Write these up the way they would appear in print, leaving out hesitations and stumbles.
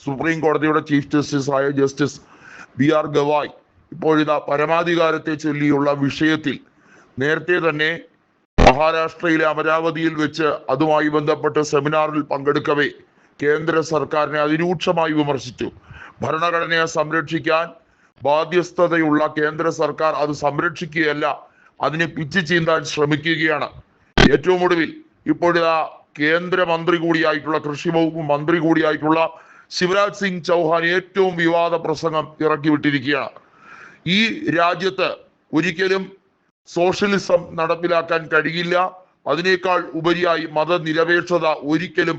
Supreme കോടതിയുടെ chief ജസ്റ്റിസായ justice BR Gavai ഇപ്പോഴിതാ പരമാധികാരത്തെ ചൊല്ലിയുള്ള വിഷയത്തിൽ നേരത്തെ തന്നെ മഹാരാഷ്ട്രയിലെ അമരാവതിയിൽ വെച്ച് അതുമായി ബന്ധപ്പെട്ട് സെമിനാറിൽ പങ്കെടുക്കവേ കേന്ദ്ര സർക്കാരിനെ അതിരൂക്ഷമായി വിമർശിച്ചു. ഭരണഘടനയെ സംരക്ഷിക്കാൻ ബാധ്യസ്ഥതയുള്ള കേന്ദ്ര സർക്കാർ അത് സംരക്ഷിക്കുകയല്ല, അതിനെ പിച്ചു ചീന്താൻ ശ്രമിക്കുകയാണ്. ഏറ്റവും ഒടുവിൽ ഇപ്പോഴിതാ കേന്ദ്രമന്ത്രി കൂടിയായിട്ടുള്ള കൃഷി വകുപ്പ് മന്ത്രി കൂടിയായിട്ടുള്ള ശിവരാജ് സിംഗ് ചൗഹാൻ ഏറ്റവും വിവാദ പ്രസംഗം ഇറക്കി വിട്ടിരിക്കുകയാണ്. ഈ രാജ്യത്ത് ഒരിക്കലും സോഷ്യലിസം നടപ്പിലാക്കാൻ കഴിയില്ല, അതിനേക്കാൾ ഉപരിയായി മതനിരപേക്ഷത ഒരിക്കലും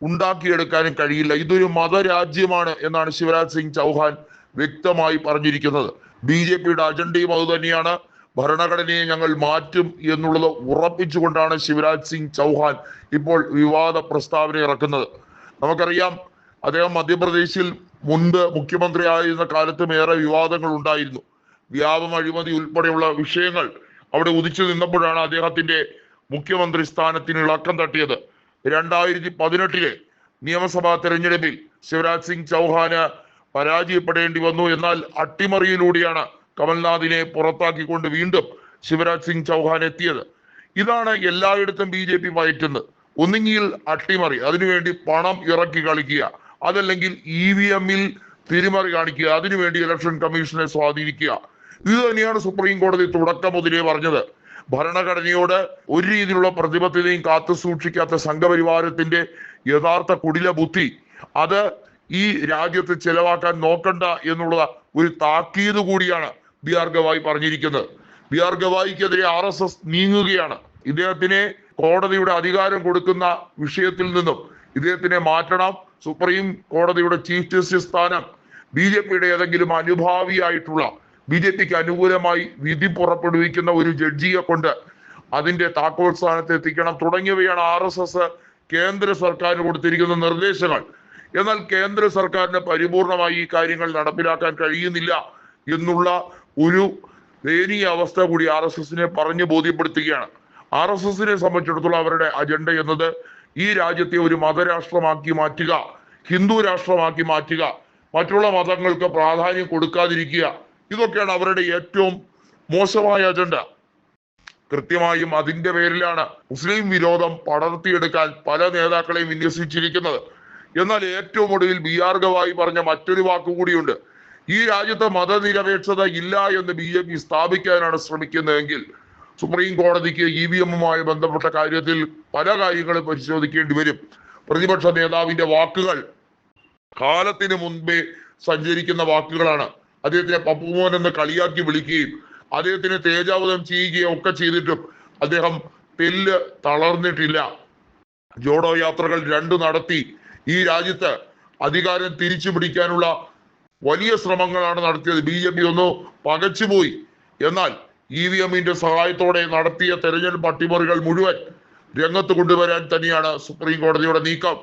ഉണ്ടാക്കിയെടുക്കാനും കഴിയില്ല, ഇതൊരു മതരാജ്യമാണ് എന്നാണ് ശിവരാജ് സിംഗ് ചൗഹാൻ വ്യക്തമായി പറഞ്ഞിരിക്കുന്നത്. BJPയുടെ അജണ്ടയും അതുതന്നെയാണ്. ഭരണഘടനയെ ഞങ്ങൾ മാറ്റും എന്നുള്ളത് ഉറപ്പിച്ചുകൊണ്ടാണ് ശിവരാജ് സിംഗ് ചൗഹാൻ ഇപ്പോൾ വിവാദ പ്രസ്താവന ഇറക്കുന്നത്. നമുക്കറിയാം, അദ്ദേഹം മധ്യപ്രദേശിൽ മുൻപ് മുഖ്യമന്ത്രി ആയിരുന്ന കാലത്തും ഏറെ വിവാദങ്ങൾ ഉണ്ടായിരുന്നു. വ്യാപം അഴിമതി ഉൾപ്പെടെയുള്ള വിഷയങ്ങൾ അവിടെ ഉദിച്ചു നിന്നപ്പോഴാണ് അദ്ദേഹത്തിന്റെ മുഖ്യമന്ത്രി സ്ഥാനത്തിന് ഇളക്കം തട്ടിയത്. 2018 നിയമസഭാ തെരഞ്ഞെടുപ്പിൽ ശിവരാജ് സിംഗ് ചൗഹാന് പരാജയപ്പെടേണ്ടി വന്നു. എന്നാൽ അട്ടിമറിയിലൂടെയാണ് കമൽനാഥിനെ പുറത്താക്കിക്കൊണ്ട് വീണ്ടും ശിവരാജ് സിംഗ് ചൗഹാൻ എത്തിയത്. ഇതാണ് എല്ലായിടത്തും BJP പയറ്റുന്നത്. ഒന്നുകിൽ അട്ടിമറി, അതിനുവേണ്ടി പണം ഇറക്കി കളിക്കുക, അതല്ലെങ്കിൽ EVM-ൽ തിരിമറി കാണിക്കുക, അതിനുവേണ്ടി ഇലക്ഷൻ കമ്മീഷനെ സ്വാധീനിക്കുക. ഇത് തന്നെയാണ് സുപ്രീം കോടതി തുടക്കം മുതലേ പറഞ്ഞത്. ഭരണഘടനയോട് ഒരു രീതിയിലുള്ള പ്രതിബദ്ധതയും കാത്തു സൂക്ഷിക്കാത്ത സംഘപരിവാരത്തിന്റെ യഥാർത്ഥ കുടില ബുദ്ധി അത് ഈ രാജ്യത്ത് ചെലവാക്കാൻ നോക്കണ്ട എന്നുള്ള ഒരു താക്കീത് കൂടിയാണ് BR ഗവായ് പറഞ്ഞിരിക്കുന്നത്. BR ഗവായിക്കെതിരെ RSS നീങ്ങുകയാണ്. ഇദ്ദേഹത്തിനെ കോടതിയുടെ അധികാരം കൊടുക്കുന്ന വിഷയത്തിൽ നിന്നും ഇദ്ദേഹത്തിനെ മാറ്റണം. സുപ്രീം കോടതിയുടെ ചീഫ് ജസ്റ്റിസ് സ്ഥാനം BJPയുടെ ഏതെങ്കിലും അനുഭാവിയായിട്ടുള്ള BJPക്ക് അനുകൂലമായി വിധി പുറപ്പെടുവിക്കുന്ന ഒരു ജഡ്ജിയെ കൊണ്ട് അതിന്റെ താക്കോൽ സ്ഥാനത്ത് എത്തിക്കണം തുടങ്ങിയവയാണ് RSS കേന്ദ്ര സർക്കാരിന് കൊടുത്തിരിക്കുന്ന നിർദ്ദേശങ്ങൾ. എന്നാൽ കേന്ദ്ര സർക്കാരിന് പരിപൂർണമായി ഈ കാര്യങ്ങൾ നടപ്പിലാക്കാൻ കഴിയുന്നില്ല എന്നുള്ള ഒരു ദയനീയ അവസ്ഥ കൂടി RSSനെ പറഞ്ഞ് ബോധ്യപ്പെടുത്തുകയാണ്. RSSനെ സംബന്ധിച്ചിടത്തോളം അവരുടെ അജണ്ട എന്നത് ഈ രാജ്യത്തെ ഒരു മതരാഷ്ട്രമാക്കി മാറ്റുക, ഹിന്ദു രാഷ്ട്രമാക്കി മാറ്റുക, മറ്റുള്ള മതങ്ങൾക്ക് പ്രാധാന്യം കൊടുക്കാതിരിക്കുക, ഇതൊക്കെയാണ് അവരുടെ ഏറ്റവും മോശമായ അജണ്ട. കൃത്യമായും അതിന്റെ പേരിലാണ് മുസ്ലിം വിരോധം പടർത്തിയെടുക്കാൻ പല നേതാക്കളെയും വിന്യസിച്ചിരിക്കുന്നത്. എന്നാൽ ഏറ്റവും ഒടുവിൽ BR ഗവായ് പറഞ്ഞ മറ്റൊരു വാക്കുകൂടിയുണ്ട്. ഈ രാജ്യത്ത് മതനിരപേക്ഷത ഇല്ല എന്ന് BJP സ്ഥാപിക്കാനാണ് ശ്രമിക്കുന്നതെങ്കിൽ സുപ്രീം കോടതിക്ക് EVM-മായി ബന്ധപ്പെട്ട കാര്യത്തിൽ പല കാര്യങ്ങളും പരിശോധിക്കേണ്ടി വരും. പ്രതിപക്ഷ നേതാവിന്റെ വാക്കുകൾ കാലത്തിന് മുൻപേ സഞ്ചരിക്കുന്ന വാക്കുകളാണ്. അദ്ദേഹത്തിനെ പപ്പുമോൻ എന്ന് കളിയാക്കി വിളിക്കുകയും അദ്ദേഹത്തിന് തേജാവധം ചെയ്യുകയും ഒക്കെ ചെയ്തിട്ടും അദ്ദേഹം തെല്ല് തളർന്നിട്ടില്ല. ജോഡോ യാത്രകൾ 2 നടത്തി ഈ രാജ്യത്ത് അധികാരം തിരിച്ചു പിടിക്കാനുള്ള വലിയ ശ്രമങ്ങളാണ് നടത്തിയത്. BJP ഒന്ന് പകച്ചുപോയി. എന്നാൽ EVM-ന്റെ സഹായത്തോടെ നടത്തിയ തെരഞ്ഞെടുപ്പ് അട്ടിമറികൾ മുഴുവൻ രംഗത്ത് കൊണ്ടുവരാൻ തന്നെയാണ് സുപ്രീം കോടതിയുടെ നീക്കം.